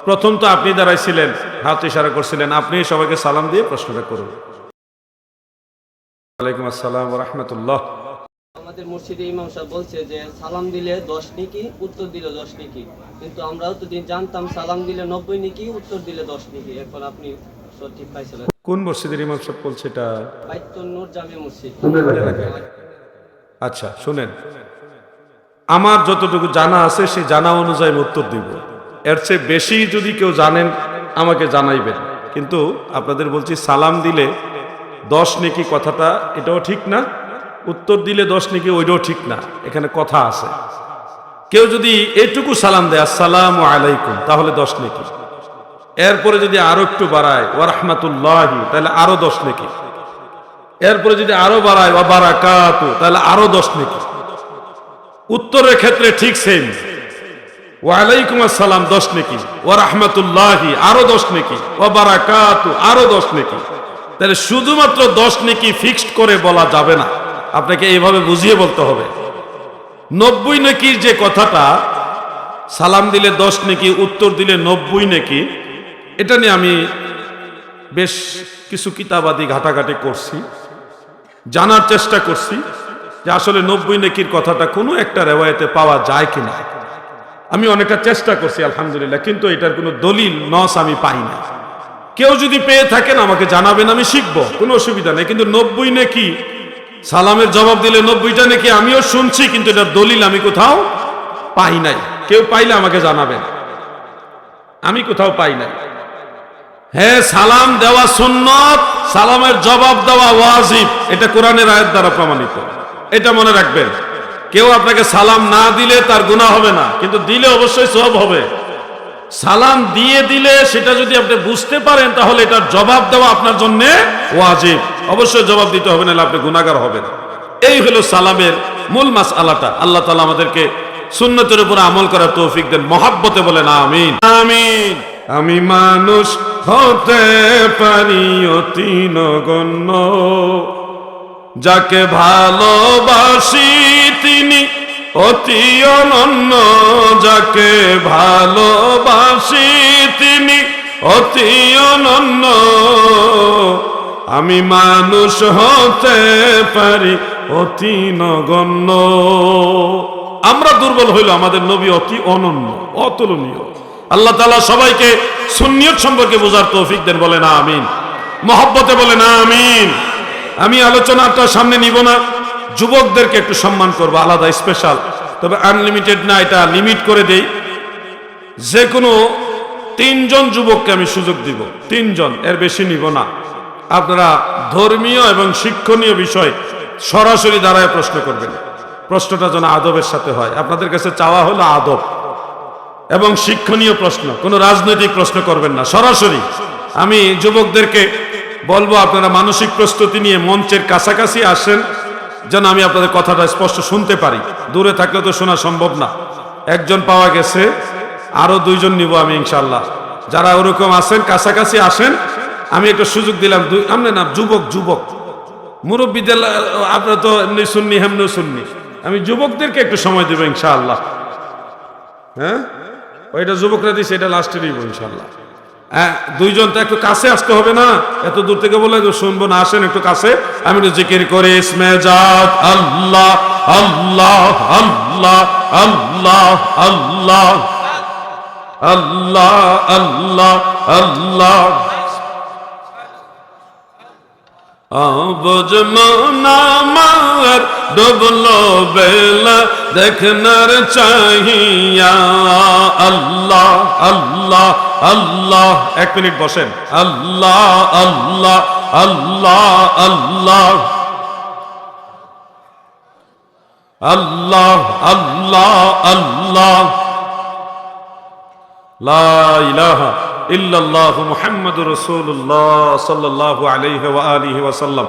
প্রথম তো আপনি দাঁড়াইছিলেন, হাত ইশারা করছিলেন, আপনি সবাইকে সালাম দিয়ে প্রশ্নটা করুন। ওয়ালাইকুম আসসালাম ওয়া রাহমাতুল্লাহ। আমাদের মসজিদে ইমাম সাহেব বলছে যে সালাম দিলে 10 নেকি, উত্তর দিলে 10 নেকি, কিন্তু আমরা তো জানতাম সালাম দিলে 90 নেকি, উত্তর দিলে 10 নেকি। এখন আপনি সঠিক পাইছিলেন। কোন মসজিদের ইমাম সাহেব বলছে এটা? বাইতুন নূর জামে মসজিদ। আচ্ছা শুনেন, আমার যতটুকু জানা আছে সেই জানা অনুযায়ী উত্তর দিব। এর চেয়ে বেশি যদি কেউ জানেন আমাকে জানাইবেন। কিন্তু আপনাদের বলছি সালাম দিলে 10 নেকি কথাটা এটাও ঠিক না, উত্তর দিলে 10 নেকি ওইটাও ঠিক না, এখানে কথা আছে। কেউ যদি এইটুকু সালাম দেয় আসসালামু আলাইকুম তাহলে 10 নেকি, এরপরে যদি আরো একটু বাড়ায় ওয়া রাহমাতুল্লাহি তাহলে আরো 10 নেকি, এরপরে যদি আরো বাড়ায় ওয়া বারাকাতু তাহলে আরো 10 নেকি। উত্তরের ক্ষেত্রে ঠিক সেম, ওয়া আলাইকুম আসসালাম 10 নেকি, ওয়া রাহমাতুল্লাহি আরো 10 নেকি, ওয়া বারাকাতু আরো 10 নেকি। তাহলে শুধুমাত্র 10 নেকি ফিক্সড করে বলা যাবে না, আপনাকে এইভাবে বুঝিয়ে বলতে হবে। 90 নেকির যে কথাটা, সালাম দিলে 10 নেকি, উত্তর দিলে 90 নেকি, এটা নিয়ে আমি বেশ কিছু কিতাবাদি ঘাটাঘাটি করছি, জানার চেষ্টা করছি যে আসলে 90 নেকির কথাটা কোনো একটা রেওয়ায়েতে পাওয়া যায় কিনা। আমি অনেকটা চেষ্টা করছি আলহামদুলিল্লাহ, কিন্তু এটার কোনো দলিল নস আমি পাই না। কেউ যদি পেয়ে থাকেন আমাকে জানাবেন, আমি শিখবো, কোনো অসুবিধা নেই। কিন্তু 90 নেকি, সালামের জবাব দিলে 90টা নেকি আমিও শুনছি, কিন্তু এটার দলিল আমি কোথাও পাই নাই। কেউ পাইলে আমাকে জানাবেন, আমি কোথাও পাই নাই। হ্যাঁ, সালাম দেওয়া সুন্নত, সালামের জবাব দেওয়া ওয়াজিব, এটা কোরআনের আয়াত দ্বারা প্রমাণিত, এটা মনে রাখবেন। কেউ আপনাকে সালাম না দিলে তার গুনাহ হবে না, কিন্তু দিলে অবশ্যই সওয়াব হবে। সালাম দিয়ে দিলে সেটা যদি আপনি বুঝতে পারেন তাহলে এটার জবাব দেওয়া আপনার জন্য ওয়াজিব, অবশ্যই জবাব দিতে হবে, নাহলে আপনি গুনাহগার হবেন। এই হলো সালামের মূল মাসআলাটা। আল্লাহ তাআলা আমাদেরকে সুন্নতের উপর আমল করার তৌফিক দেন। মহাব্বতে বলেন আমিন আমিন। আমি মানুষ হতে পারি অতি নগণ্য, যাকে ভালোবাসি তিনি অতি অনন্য, যাকে ভালোবাসি তিনি অতি অনন্য। আমি মানুষ হতে পারি অতি নগণ্য। আমরা দুর্বল হইল, আমাদের নবী অতি অনন্য, অতুলনীয়। আল্লাহ তাআলা সবাইকে সুন্নিয়ত সম্পর্কে বোঝার তৌফিক দেন, বলেন আমিন। মহব্বতে বলেন আমিন। আমি আলোচনাটা সামনে নিব না, যুবকদেরকে একটু সম্মান করবো আলাদা স্পেশাল, তবে আনলিমিটেড না, এটা লিমিট করে দেই। যে কোনো 3 জন যুবককে আমি সুযোগ দিব, 3 জন, এর বেশি নিব না। আপনারা ধর্মীয় এবং শিক্ষণীয় বিষয় সরাসরি দাঁড়ায় প্রশ্ন করবেন। প্রশ্নটা যেন আদবের সাথে হয়। আপনাদের কাছে চাওয়া হলো আদব এবং শিক্ষণীয় প্রশ্ন, কোনো রাজনৈতিক প্রশ্ন করবেন না, সরাসরি। আমি যুবকদেরকে বলবো আপনারা মানসিক প্রস্তুতি নিয়ে মঞ্চের কাছাকাছি আসেন, যেন আমি আপনাদের কথাটা স্পষ্ট শুনতে পারি। দূরে থাকলে তো শোনা সম্ভব না। 1 জন পাওয়া গেছে, আরো 2 জন নিব আমি ইনশাআল্লাহ। যারা ওরকম আছেন কাছাকাছি আসেন, আমি একটা সুযোগ দিলাম। আমরা না যুবক, যুবক মুরব্বীদের আপনারা তো এমনি শুননি, হেমনি শুননি। আমি যুবকদেরকে একটু সময় দেবো ইনশাআল্লাহ। হ্যাঁ, ওইটা যুবকরা দিচ্ছে, এটা লাস্টে নিব ইনশাআল্লাহ। 2 জন তো একটু কাছে আসতে হবে না, এত দূর থেকে বলে শুনবো না। আসেন একটু কাছে, আমি একটু জিকির করে ইসমে জাত আল্লাহ আল্লাহ আল্লাহ আল্লাহ আল্লাহ আল্লাহ আল্লাহ আল্লাহ। আবজ মনামার ডুবলো বেলা দেখনার চাহিয়া আল্লাহ আল্লাহ আল্লাহ। 1 মিনিট বসেন। আল্লাহ আল্লাহ আল্লাহ আল্লাহ আল্লাহ আল্লাহ আল্লাহ। লা ইলাহা ইল্লাল্লাহু মুহাম্মাদুর রাসূলুল্লাহ সাল্লাল্লাহু আলাইহি ওয়া আলিহি ওয়া সাল্লাম।